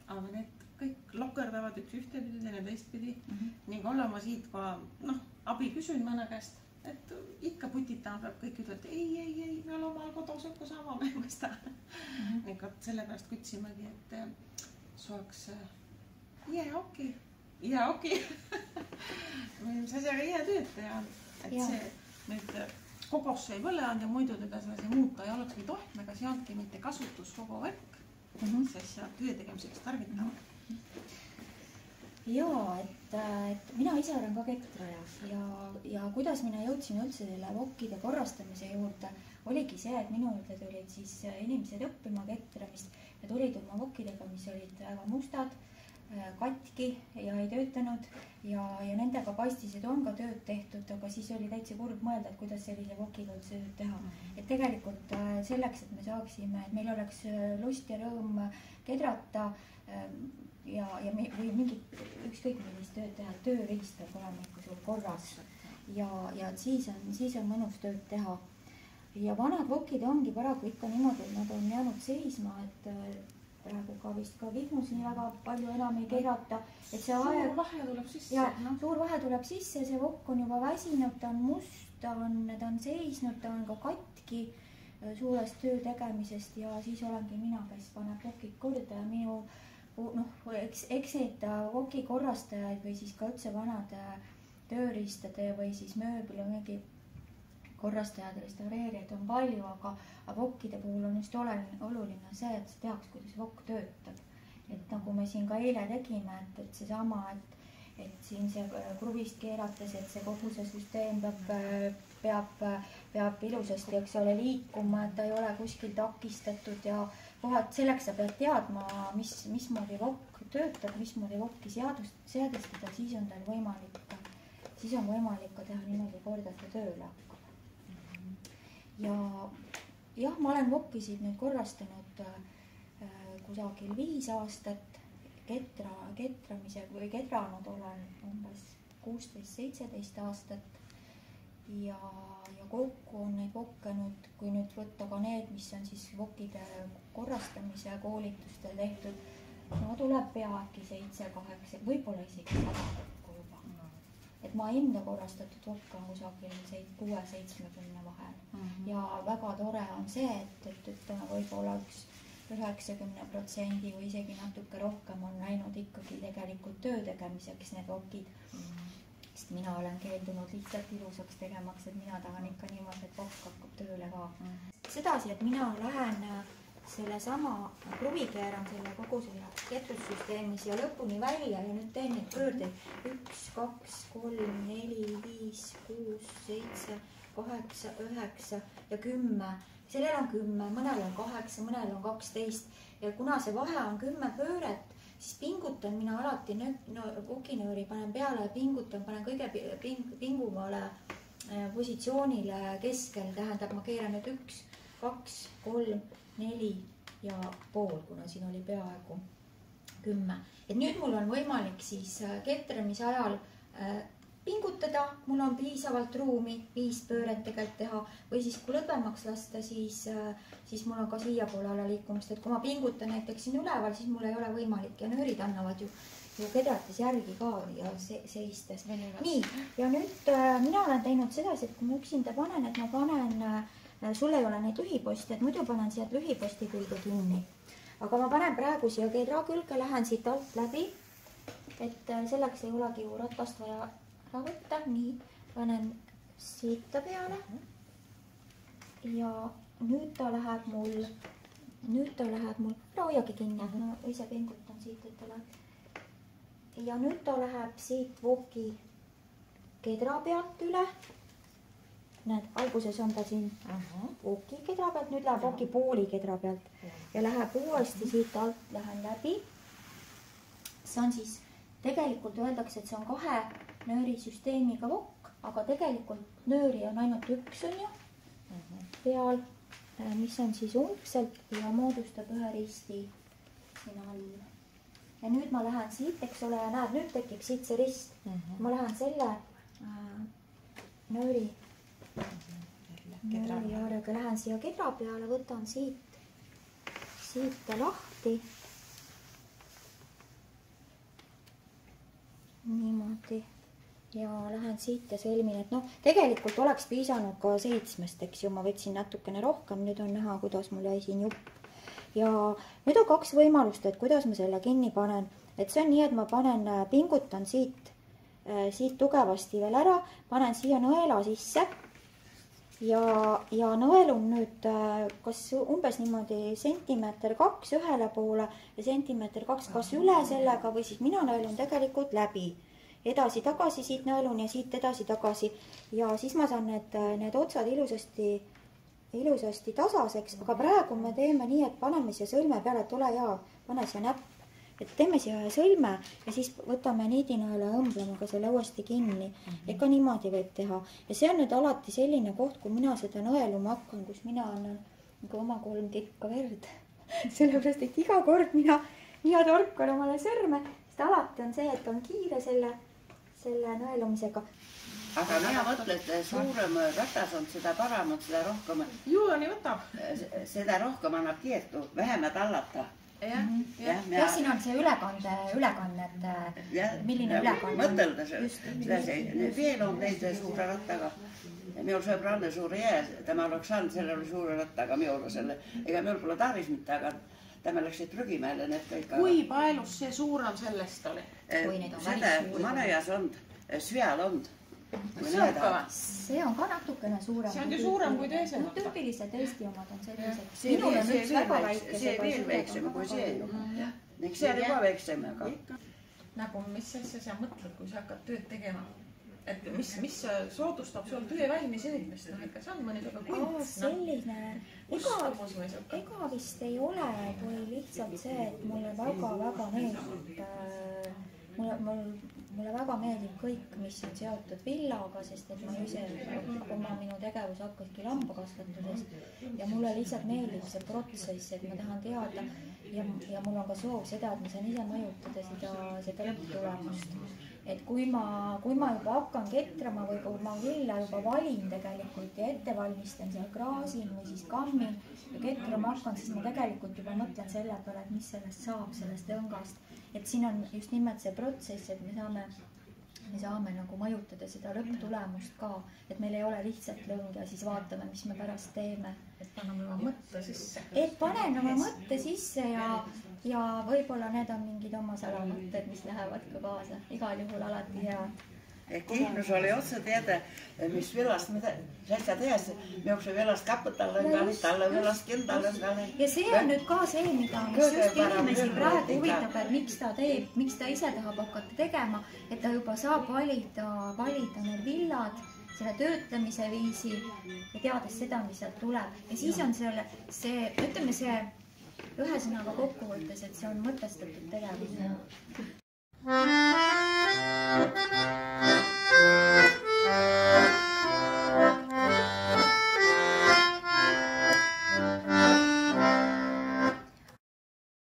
aga need kõik lokerdavad üks ühtepidi, teine teistpidi ning olema siit ka abi küsin mõne käest, et ikka putitama peab, kõik ütlevad, ei, me oleme omal kodus õkku sama, me ei mõista. Ning sellepärast kütsimegi, et saaks okei. Mis asjaga tööd teha, et see nüüd kogosse ei põle on ja muidu teda sellise muuta ei olekski tohtmega, see ongi mitte kasutus kogu värk, sest seal töö tegemiseks tarvitavad. Jaa, et mina ise olen ka ketraja ja kuidas mina jõudsin üldse selle vokkide korrastamise juurde, oligi see, et minu juurde tulid siis inimesed õppima ketramist ja tulid oma vokkidega, mis olid väga mustad, katki ja ei töötanud ja nendega paistis, et on ka tööd tehtud, aga siis oli täitsa kurb mõelda, et kuidas sellise vokiga üldse tööd teha. Et tegelikult selleks, et me saaksime, et meil oleks lust ja rõõm kedrata või mingit ükskõik millist tööd teha, tööriist peab olema ikka sul korras ja siis on mõnus tööd teha. Ja vanad vokid ongi paraku ikka niimoodi, et nad on jäänud seisma, et praegu ka vist ka Vihmus nii väga palju enam ei keerata, et see aeg... Suur vahe tuleb sisse. Ja suur vahe tuleb sisse, see vokk on juba väsinud, ta on must, ta on seisnud, ta on ka katki suurest töö tegemisest ja siis olengi mina, kes paneb vokid korda ja minu eks neid voki korrastajaid või siis ka üldse vanade tööriistade või siis mööbli või mingi korrastajad, restaureerijad on palju, aga vokkide puhul on just oluline see, et sa teaks, kuidas vokk töötab. Et nagu me siin ka eile tegime, et seesama, et siin see kruvist keerates, et see kogu see süsteem peab ilusasti, eks ole, liikuma, et ta ei ole kuskil takistatud ja kohad selleks sa pead teadma, mismoodi vokk töötab, mismoodi vokki seadistada, siis on tal võimalik ka teha niimoodi korda, et ta tööle hakkab. Ja jah, ma olen vokkisid nüüd korrastanud kusagil 5 aastat, ketramise või kedranud olen umbes 16-17 aastat ja kokku on neid vokke nüüd, kui nüüd võtta ka need, mis on siis vokkide korrastamise koolitustel tehtud, no tuleb peagi 7-8, võib-olla isegi 100 kokku juba. Et ma enda korrastatud vokk on kusagil 6-70 vahel ja väga tore on see, et võib-olla üks 90% või isegi natuke rohkem on läinud ikkagi tegelikult töö tegemiseks need vokid. Sest mina olen keeldunud lihtsalt ilusaks tegemaks, et mina tahan ikka niimoodi, et vokk hakkab tööle ka. Sedasi, et mina lähen selle sama kruvi keeran selle kogu selle ketrussüsteemis ja lõpuni välja ja nüüd teen neid pöördeid 1, 2, 3, 4, 5, 6, 7, 8, 9 ja 10. Sellel on 10, mõnel on 8, mõnel on 12 ja kuna see vahe on 10 pööret, siis pingutan mina alati vokinööri panen peale ja pingutan, panen kõige pinguvale positsioonile keskel, tähendab ma keeran nüüd 1, 2, 3, 4 ja pool, kuna siin oli peaaegu 10. Et nüüd mul on võimalik siis ketramise ajal pingutada, mul on piisavalt ruumi 5 pööret tegelikult teha või siis kui lõdvemaks lasta, siis mul on ka siia poole ala liikumist, et kui ma pingutan näiteks siin üleval, siis mul ei ole võimalik ja nöörid annavad ju kedrates järgi ka ja seistes. Nii, ja nüüd mina olen teinud sedasi, et kui ma üksinda panen, et ma panen sul ei ole neid lühiposti, et muidu panen siia lühiposti külge kinni. Aga ma panen praegu siia kedra külge, lähen siit alt läbi, et selleks ei olegi ju ratast vaja ära võtta. Nii, panen siit ta peale. Ja nüüd ta läheb mul, ära hoiagi kinni, no ise pingutan siit, et ta läheb. Ja nüüd ta läheb siit voki kedra pealt üle. Näed, alguses on ta siin voki kedra pealt, nüüd läheb voki pooli kedra pealt ja läheb uuesti siit alt, lähen läbi. See on siis, tegelikult öeldakse, et see on 2 nöörisüsteemiga vokk, aga tegelikult nööri on ainult 1 on ju peal, mis on siis umbselt ja moodustab ühe risti siin all. Ja nüüd ma lähen siit, eks ole, ja näed, nüüd tekib siit see rist. Ma lähen selle nööri jaarega lähen siia kedra peale, võtan siit ta lahti lahti ja lähen siit ja sõlmin, et noh, tegelikult oleks piisanud ka 7, eks ju, ma võtsin natukene rohkem, nüüd on näha, kuidas mul jäi siin jupp. Ja nüüd on 2 võimalust, et kuidas ma selle kinni panen, et see on nii, et ma pingutan siit tugevasti veel ära, panen siia nõela sisse ja nõelun nüüd kas umbes niimoodi 2 sentimeeter ühele poole ja 2 sentimeeter kas üle sellega või siis mina nõelun tegelikult läbi. Edasi-tagasi siit nõelun ja siit edasi-tagasi ja siis ma saan need otsad ilusasti tasaseks, aga praegu me teeme nii, et paneme siia sõlme peale, et ole hea, pane siia näpp, et teeme siia sõlme ja siis võtame niidinõela ja õmbleme ka selle uuesti kinni. Ega niimoodi võib teha. Ja see on nüüd alati selline koht, kui mina seda nõeluma hakkan, kus mina annan nagu oma 3 tikka verd. Sellepärast, et iga kord mina torkan omale sõrme, sest alati on see, et on kiire selle nõelumisega. Aga mina mõtlen, et suurem ratas on seda paremat, seda rohkem. Juuni võtab. Seda rohkem annab keertu, vähemad allata. Ja siin on see ülekanne, et milline ülekanne. Mõtelda see. Veel on teise suure rattaga. Minul sõbranne suure jää, tema oleks saanud selle suure rattaga minule selle. Ega minul pole tarvis mitte, aga tema läks prügimäele need kõik. Kui paelus see suurem sellest oli? Seda manejas on, Svial on. See on ka natukene suurem. See on ju suurem kui teised. Tüüpilised Eesti omad on sellised. Minul on üks väga väike. See veel väiksem kui see. See on juba väiksem. Nagu mis asja sa mõtled, kui sa hakkad tööd tegema? Et mis soodustab sul töö valmis jõudmist? Kas on mõni väga kunst? Selline. Ega vist ei ole, kui lihtsalt see, et mulle väga meeldib. Mulle väga meeldib kõik, mis on seotud villaga, sest et ma ise minu tegevus hakkaski lambakasvatuses ja mulle lihtsalt meeldib see protsess, et ma tahan teada ja mul on ka soov seda, et ma saan ise mõjutada seda lõpptulemust. Et kui ma juba hakkan ketrama või kui ma villa juba valin tegelikult ja ette valmistan seal kraasin või siis kammin ja ketrama hakkan, siis ma tegelikult juba mõtlen selle peale, et mis sellest saab, sellest õngast. Et siin on just nimelt see protsess, et me saame nagu mõjutada seda lõpptulemust ka, et meil ei ole lihtsalt lõng ja siis vaatame, mis me pärast teeme. Et paneme oma mõtte sisse. Et panen oma mõtte sisse ja võib-olla need on mingid oma salamõtted, mis lähevad ka kaasa. Igal juhul alati head. Kihnus oli otsa teada, mis villast, sätsa tehes, jookse villast kaputalle, talle villast kindalle. Ja see on nüüd ka see, mis just inimesi praegu huvitab, et miks ta teeb, miks ta ise tahab hakata tegema, et ta juba saab valida need villad, selle töötlemise viisi ja teades seda, mis sealt tuleb. Ja siis on ütleme see ühesõnaga kokkuvõttes, et see on mõtestatud tegevus.